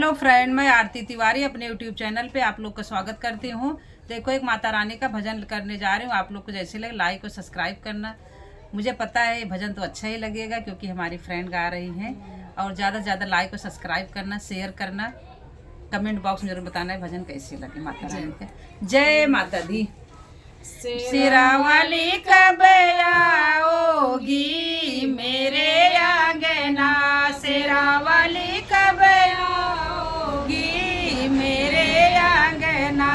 Hello friend, मैं आरती तिवारी अपने YouTube channel पे आप लोग का स्वागत करती हूँ। देखो, एक माता रानी का भजन करने जा रही हूँ। आप लोग को जैसे लगे लाइक और सब्सक्राइब करना। मुझे पता है ये भजन तो अच्छा ही लगेगा क्योंकि हमारी फ्रेंड गा रही हैं। और ज़्यादा से ज़्यादा लाइक और सब्सक्राइब करना, शेयर करना, कमेंट बॉक्स में जरूर बताना है भजन कैसे लगे माता रानी का। जय माता दी। सिरा वाली कब आओगी मेरे आंगना, सिरा वाली कब आओगी मेरे आंगना,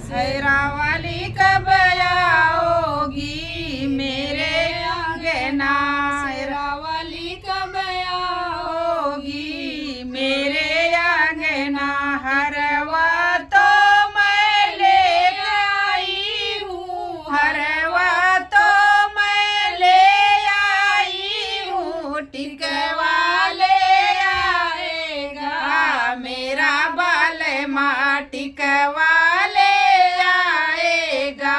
सिरा वाली कब आओगी मेरे आंगना, सिरा वाली कब आओगी मेरे आंगना। हरवा तो मैं लेके आई हूँ, हरवा तो मैं ले आई हूँ, टिकवा ले आएगा मेरा बाल माँ, टिकवा ले आएगा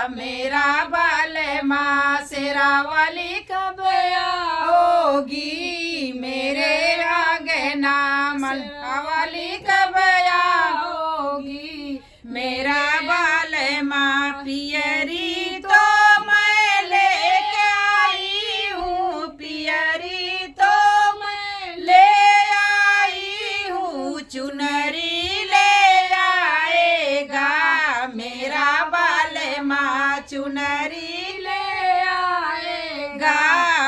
मेरा बाल माँ। सिरा वाली कब आओगी मेरे आंगना, मलका वाली कब आओगी मेरा बाल माँ। पियरी तो मैं लेके आई हूँ, पियरी तो मैं ले आई हूँ, चुनरी ले आएगा मेरा बाल माँ, चुनरी ले आएगा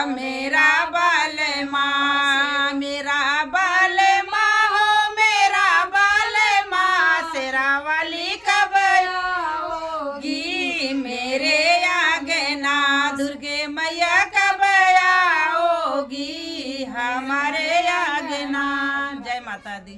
मेरा बाल माँ। मेरा बाल माँ हो मेरा बाल माँ, सिरा वाली कब आओगी मेरे आंगना, दुर्गे मैया कब आओगी हमारे आंगना। जय माता दी।